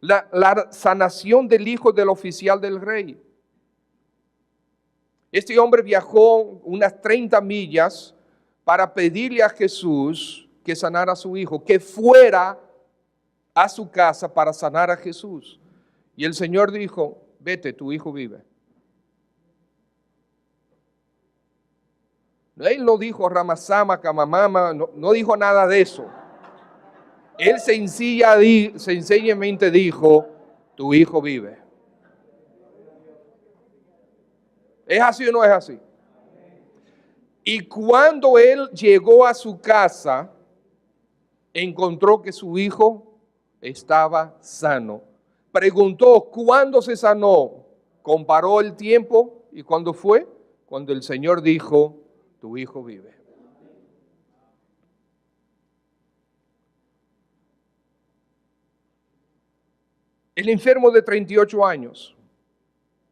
La sanación del hijo del oficial del rey. Este hombre viajó unas 30 millas para pedirle a Jesús que sanara a su hijo, que fuera a su casa para sanar a Jesús. Y el Señor dijo, vete, tu hijo vive. Él no dijo Ramasama, Kamamama, no dijo nada de eso. Él sencillamente dijo, tu hijo vive. ¿Es así o no es así? Y cuando él llegó a su casa, encontró que su hijo estaba sano. Preguntó, ¿cuándo se sanó? Comparó el tiempo y ¿cuándo fue? Cuando el Señor dijo, tu hijo vive. El enfermo de 38 años,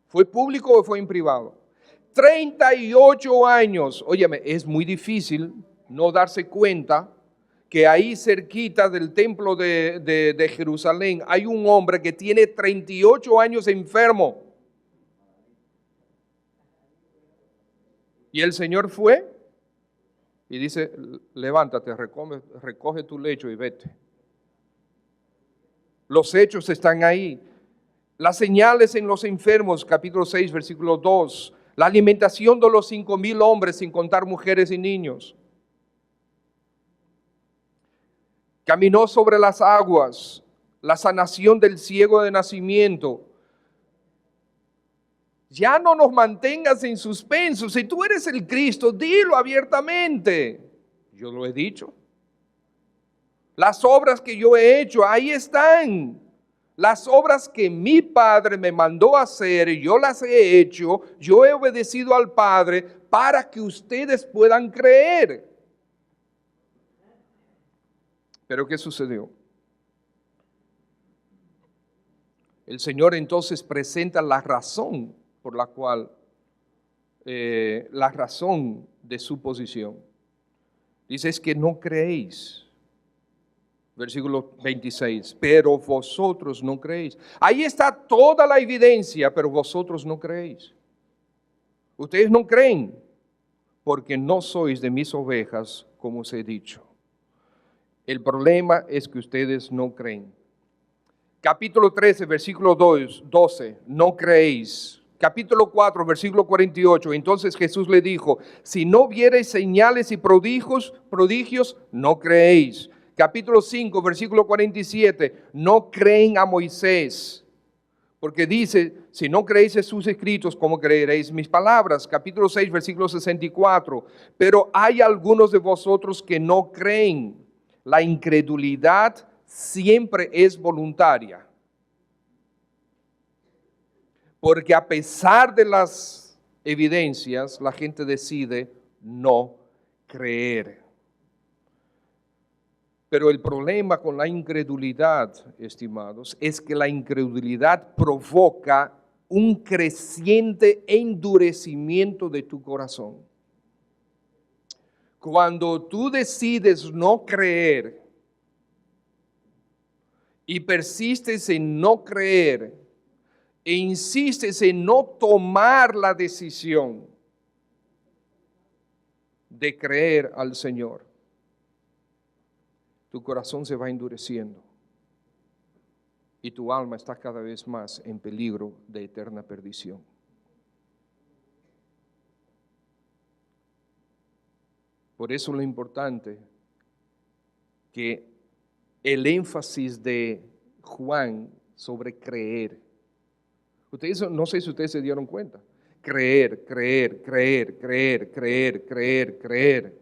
¿fue público o fue en privado? 38 años. Óyeme, es muy difícil no darse cuenta que ahí cerquita del templo de Jerusalén hay un hombre que tiene 38 años enfermo. Y el Señor fue y dice, levántate, recoge tu lecho y vete. Los hechos están ahí. Las señales en los enfermos, capítulo 6, versículo 2. La alimentación de los 5,000 hombres, sin contar mujeres y niños. Caminó sobre las aguas. La sanación del ciego de nacimiento. Ya no nos mantengas en suspenso. Si tú eres el Cristo, dilo abiertamente. Yo lo he dicho. Las obras que yo he hecho, ahí están. Las obras que mi Padre me mandó a hacer, yo las he hecho, yo he obedecido al Padre para que ustedes puedan creer. Pero ¿qué sucedió? El Señor entonces presenta la razón por la cual, la razón de su posición. Dice, es que no creéis. Versículo 26. Pero vosotros no creéis. Ahí está toda la evidencia, pero vosotros no creéis. Ustedes no creen porque no sois de mis ovejas, como os he dicho. El problema es que ustedes no creen. Capítulo 13, versículo 12, no creéis. Capítulo 4, versículo 48, entonces Jesús le dijo, si no viereis señales y prodigios, no creéis. Capítulo 5, versículo 47, no creen a Moisés. Porque dice, si no creéis en sus escritos, ¿cómo creeréis mis palabras? Capítulo 6, versículo 64. Pero hay algunos de vosotros que no creen. La incredulidad siempre es voluntaria. Porque a pesar de las evidencias, la gente decide no creer. Pero el problema con la incredulidad, estimados, es que la incredulidad provoca un creciente endurecimiento de tu corazón. Cuando tú decides no creer y persistes en no creer e insistes en no tomar la decisión de creer al Señor, tu corazón se va endureciendo y tu alma está cada vez más en peligro de eterna perdición. Por eso lo importante que el énfasis de Juan sobre creer. Ustedes, no sé si ustedes se dieron cuenta. Creer, creer, creer, creer, creer, creer, creer.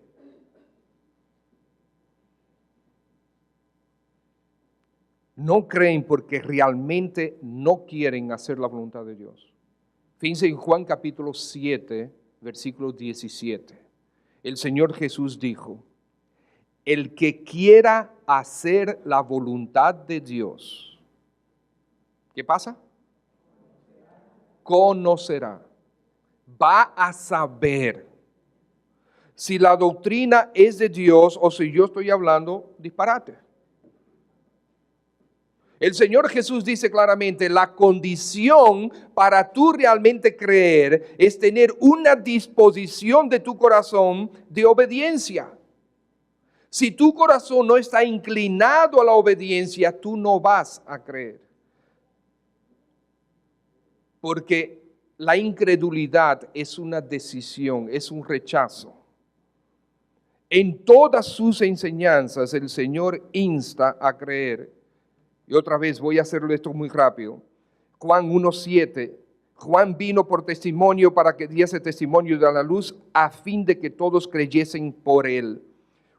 No creen porque realmente no quieren hacer la voluntad de Dios. Fíjense en Juan capítulo 7, versículo 17. El Señor Jesús dijo, el que quiera hacer la voluntad de Dios, ¿qué pasa? Conocerá, va a saber si la doctrina es de Dios o si yo estoy hablando disparate. El Señor Jesús dice claramente, la condición para tú realmente creer es tener una disposición de tu corazón de obediencia. Si tu corazón no está inclinado a la obediencia, tú no vas a creer. Porque la incredulidad es una decisión, es un rechazo. En todas sus enseñanzas el Señor insta a creer. Y otra vez voy a hacerlo esto muy rápido. Juan 1:7. Juan vino por testimonio para que diese testimonio de la luz a fin de que todos creyesen por él.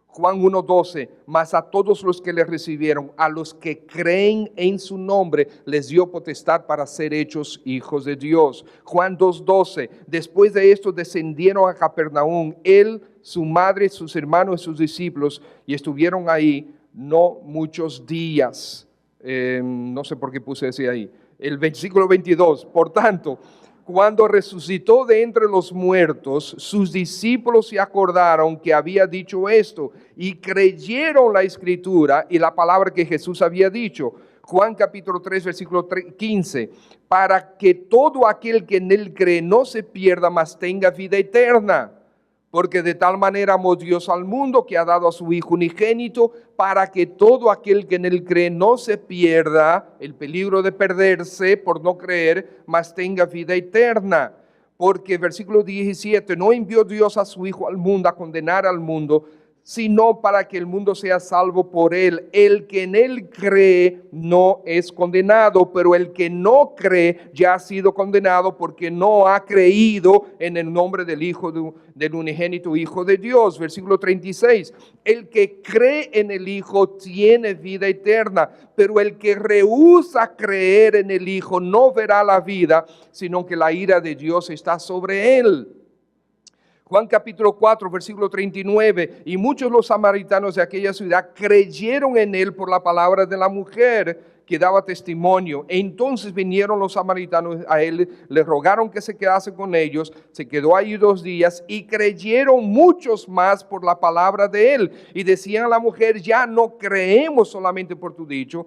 Juan 1:12. Mas a todos los que le recibieron, a los que creen en su nombre, les dio potestad para ser hechos hijos de Dios. Juan 2:12. Después de esto descendieron a Capernaum, él, su madre, sus hermanos y sus discípulos, y estuvieron ahí no muchos días. No sé por qué puse ese ahí. El versículo 22. Por tanto, cuando resucitó de entre los muertos, sus discípulos se acordaron que había dicho esto y creyeron la escritura y la palabra que Jesús había dicho. Juan capítulo 3, versículo 15. Para que todo aquel que en él cree no se pierda, mas tenga vida eterna. Porque de tal manera amó Dios al mundo que ha dado a su Hijo unigénito para que todo aquel que en él cree no se pierda, el peligro de perderse por no creer, mas tenga vida eterna. Porque versículo 17, no envió Dios a su Hijo al mundo a condenar al mundo, sino para que el mundo sea salvo por él. El que en él cree no es condenado, pero el que no cree ya ha sido condenado porque no ha creído en el nombre del del unigénito Hijo de Dios. Versículo 36, el que cree en el Hijo tiene vida eterna, pero el que rehúsa creer en el Hijo no verá la vida, sino que la ira de Dios está sobre él. Juan capítulo 4, versículo 39, y muchos los samaritanos de aquella ciudad creyeron en él por la palabra de la mujer que daba testimonio. Entonces vinieron los samaritanos a él, le rogaron que se quedase con ellos, se quedó ahí 2 días y creyeron muchos más por la palabra de él. Y decían a la mujer, ya no creemos solamente por tu dicho,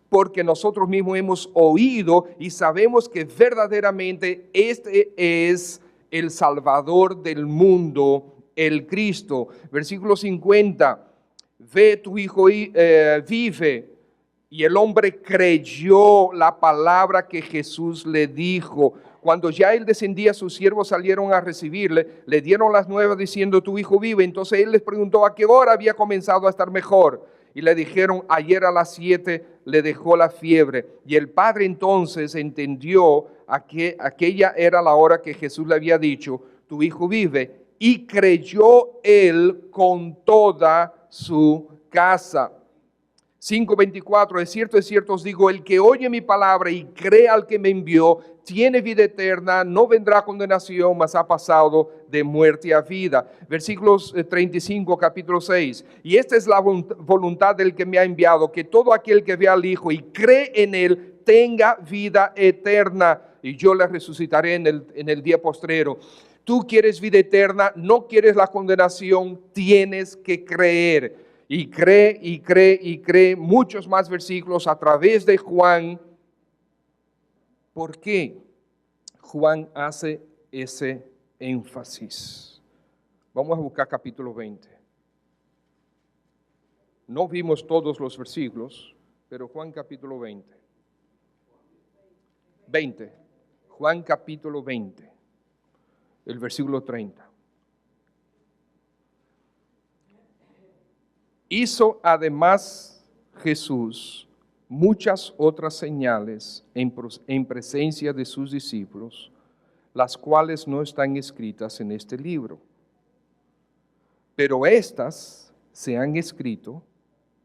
porque nosotros mismos hemos oído y sabemos que verdaderamente este es el Salvador del mundo, el Cristo. Versículo 50, ve, tu hijo vive. Y el hombre creyó la palabra que Jesús le dijo. Cuando ya él descendía, sus siervos salieron a recibirle, le dieron las nuevas diciendo, tu hijo vive. Entonces él les preguntó a qué hora había comenzado a estar mejor. Y le dijeron, ayer a las 7 le dejó la fiebre. Y el padre entonces entendió que aquella era la hora que Jesús le había dicho, tu hijo vive. Y creyó él con toda su casa. 5:24, de cierto os digo, el que oye mi palabra y cree al que me envió, tiene vida eterna, no vendrá a condenación, mas ha pasado de muerte a vida. Versículos 35, capítulo 6. Y esta es la voluntad del que me ha enviado, que todo aquel que vea al Hijo y cree en él, tenga vida eterna. Y yo le resucitaré en el día postrero. Tú quieres vida eterna, no quieres la condenación, tienes que creer. Y cree, y cree, y cree. Muchos más versículos a través de Juan. ¿Por qué Juan hace ese énfasis? Vamos a buscar capítulo 20. No vimos todos los versículos, pero Juan capítulo 20. 20. Juan capítulo 20. El versículo 30. Hizo además Jesús muchas otras señales en presencia de sus discípulos, las cuales no están escritas en este libro. Pero estas se han escrito,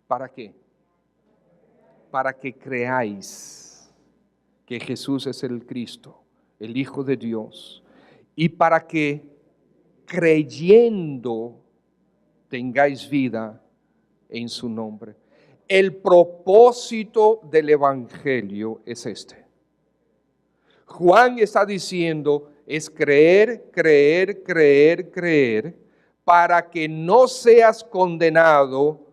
¿para qué? Para que creáis que Jesús es el Cristo, el Hijo de Dios, y para que creyendo tengáis vida en su nombre. El propósito del Evangelio es este. Juan está diciendo, es creer, creer, creer, creer, para que no seas condenado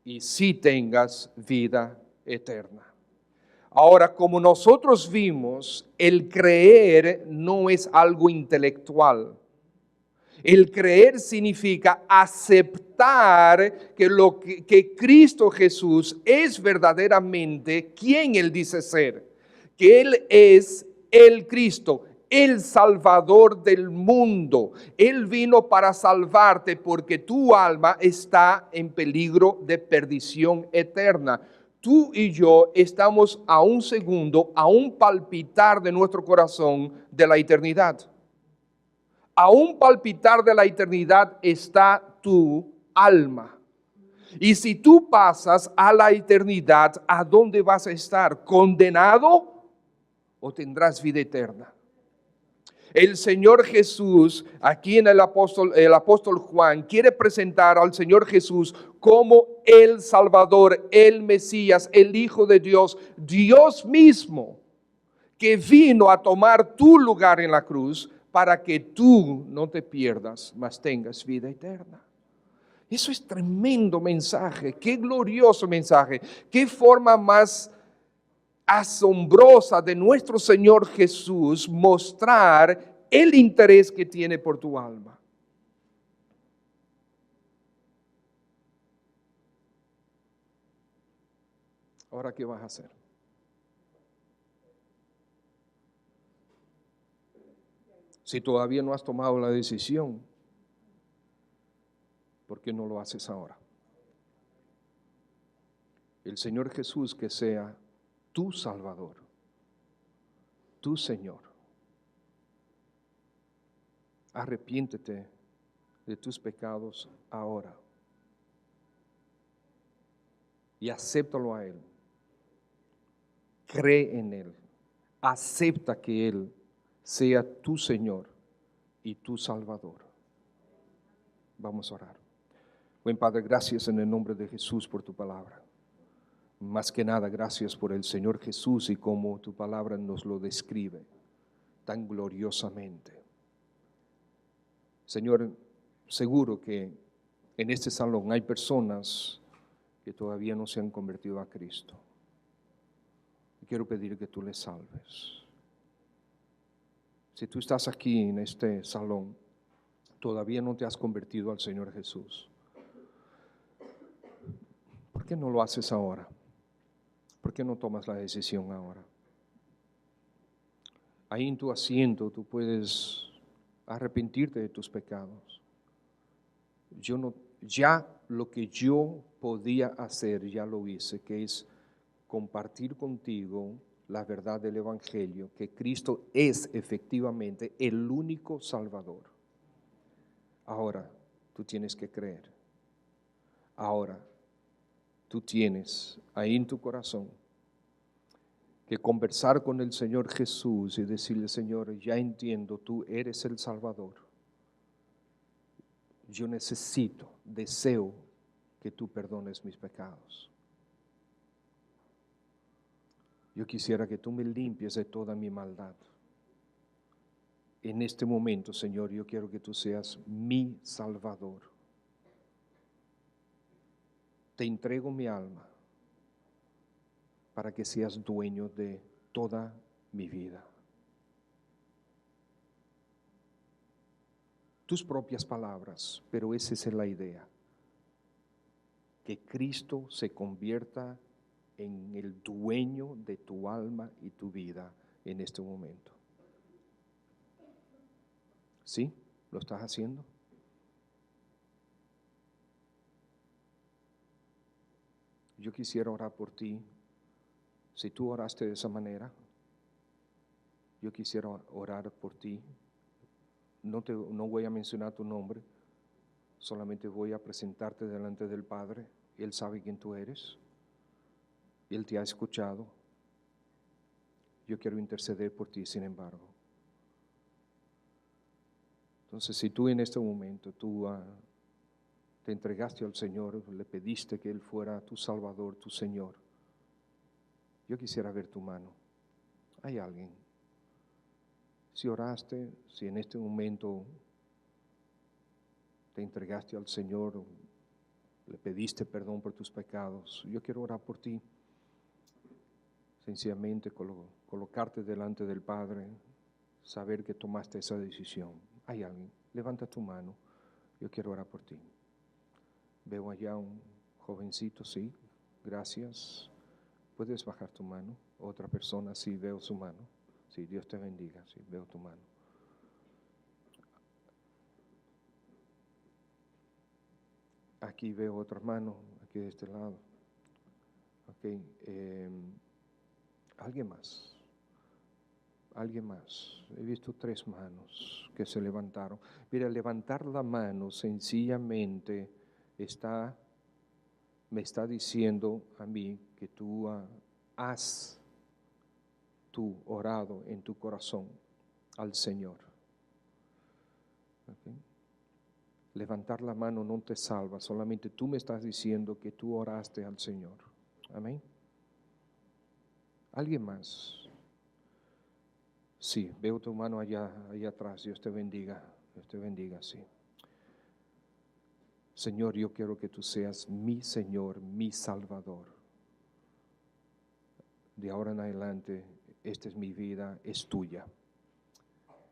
y sí tengas vida eterna. Ahora, como nosotros vimos, el creer no es algo intelectual. El creer significa aceptar que Cristo Jesús es verdaderamente quien Él dice ser, que Él es el Cristo, el Salvador del mundo. Él vino para salvarte porque tu alma está en peligro de perdición eterna. Tú y yo estamos a un segundo, a un palpitar de nuestro corazón de la eternidad. A un palpitar de la eternidad está tu alma. Y si tú pasas a la eternidad, ¿a dónde vas a estar? ¿Condenado o tendrás vida eterna? El Señor Jesús, aquí en el apóstol Juan, quiere presentar al Señor Jesús como el Salvador, el Mesías, el Hijo de Dios, Dios mismo, que vino a tomar tu lugar en la cruz, para que tú no te pierdas, mas tengas vida eterna. Eso es tremendo mensaje, qué glorioso mensaje, qué forma más asombrosa de nuestro Señor Jesús mostrar el interés que tiene por tu alma. Ahora, ¿qué vas a hacer? Si todavía no has tomado la decisión, ¿por qué no lo haces ahora? El Señor Jesús que sea tu Salvador, tu Señor. Arrepiéntete de tus pecados ahora y acéptalo a Él. Cree en Él. Acepta que Él sea tu Señor y tu Salvador. Vamos a orar. Buen Padre, gracias en el nombre de Jesús por tu palabra. Más que nada, gracias por el Señor Jesús y cómo tu palabra nos lo describe tan gloriosamente. Señor, seguro que en este salón hay personas que todavía no se han convertido a Cristo. Y quiero pedir que tú les salves. Si tú estás aquí en este salón, todavía no te has convertido al Señor Jesús, ¿por qué no lo haces ahora? ¿Por qué no tomas la decisión ahora? Ahí en tu asiento tú puedes arrepentirte de tus pecados. Ya lo que yo podía hacer, ya lo hice, que es compartir contigo la verdad del Evangelio, que Cristo es efectivamente el único Salvador. Ahora tú tienes que creer. Ahora tú tienes ahí en tu corazón que conversar con el Señor Jesús y decirle: Señor, ya entiendo, tú eres el Salvador. Yo deseo que tú perdones mis pecados. Yo quisiera que tú me limpies de toda mi maldad. En este momento, Señor, yo quiero que tú seas mi Salvador. Te entrego mi alma para que seas dueño de toda mi vida. Tus propias palabras, pero esa es la idea. Que Cristo se convierta en el dueño de tu alma y tu vida en este momento. ¿Sí? ¿Lo estás haciendo? Yo quisiera orar por ti. Si tú oraste de esa manera, yo quisiera orar por ti. No voy a mencionar tu nombre, solamente voy a presentarte delante del Padre. Él sabe quién tú eres. Él te ha escuchado. Yo quiero interceder por ti, sin embargo. Entonces, si tú en este momento, te entregaste al Señor, le pediste que Él fuera tu Salvador, tu Señor, yo quisiera ver tu mano. ¿Hay alguien? Si oraste, si en este momento te entregaste al Señor, le pediste perdón por tus pecados, yo quiero orar por ti. Sencillamente colocarte delante del Padre, saber que tomaste esa decisión. ¿Hay alguien? Levanta tu mano, yo quiero orar por ti. Veo allá un jovencito, sí, gracias. ¿Puedes bajar tu mano? Otra persona, sí, veo su mano. Sí, Dios te bendiga, sí, veo tu mano. Aquí veo otra mano, aquí de este lado. Ok, ¿alguien más? ¿Alguien más? He visto 3 manos que se levantaron. Mira, levantar la mano sencillamente me está diciendo a mí que tú has orado en tu corazón al Señor. Okay. Levantar la mano no te salva, solamente tú me estás diciendo que tú oraste al Señor. Amén. ¿Alguien más? Sí, veo tu mano allá atrás. Dios te bendiga. Dios te bendiga, sí. Señor, yo quiero que tú seas mi Señor, mi Salvador. De ahora en adelante, esta es mi vida, es tuya.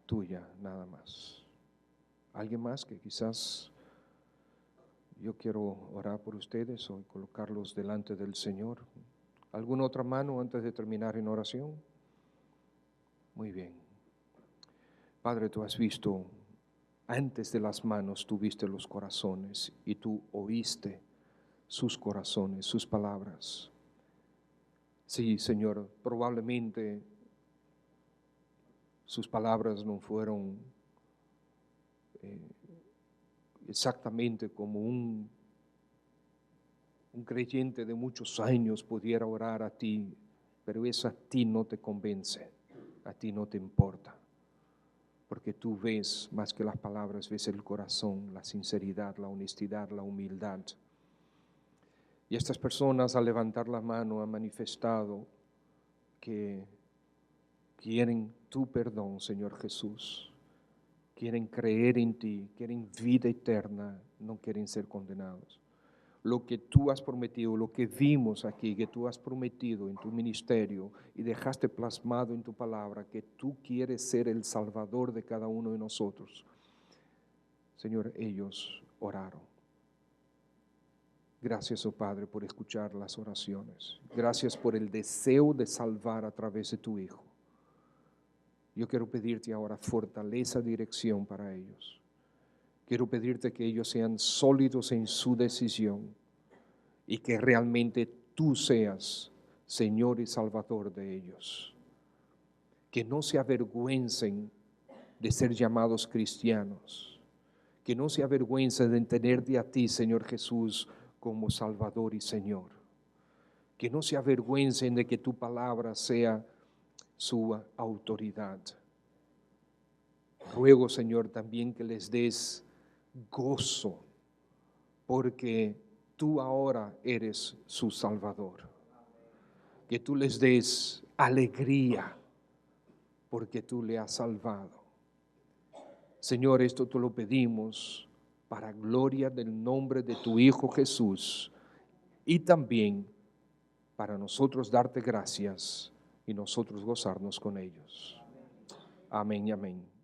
Tuya, nada más. ¿Alguien más que quizás yo quiero orar por ustedes o colocarlos delante del Señor? ¿Alguna otra mano antes de terminar en oración? Muy bien. Padre, tú has visto, antes de las manos tú viste los corazones y tú oíste sus corazones, sus palabras. Sí, Señor, probablemente sus palabras no fueron exactamente como un creyente de muchos años pudiera orar a ti, pero eso a ti no te convence, a ti no te importa, porque tú ves más que las palabras, ves el corazón, la sinceridad, la honestidad, la humildad. Y estas personas al levantar la mano han manifestado que quieren tu perdón, Señor Jesús. Quieren creer en ti, quieren vida eterna, no quieren ser condenados. Lo que tú has prometido, lo que vimos aquí, que tú has prometido en tu ministerio y dejaste plasmado en tu palabra, que tú quieres ser el Salvador de cada uno de nosotros. Señor, ellos oraron. Gracias, oh Padre, por escuchar las oraciones. Gracias por el deseo de salvar a través de tu Hijo. Yo quiero pedirte ahora fortaleza, dirección para ellos. Quiero pedirte que ellos sean sólidos en su decisión y que realmente tú seas Señor y Salvador de ellos. Que no se avergüencen de ser llamados cristianos. Que no se avergüencen de tenerte a ti, Señor Jesús, como Salvador y Señor. Que no se avergüencen de que tu palabra sea su autoridad. Ruego, Señor, también que les des gozo, porque tú ahora eres su Salvador. Que tú les des alegría, porque tú le has salvado. Señor, esto te lo pedimos para gloria del nombre de tu Hijo Jesús y también para nosotros darte gracias y nosotros gozarnos con ellos. Amén y amén.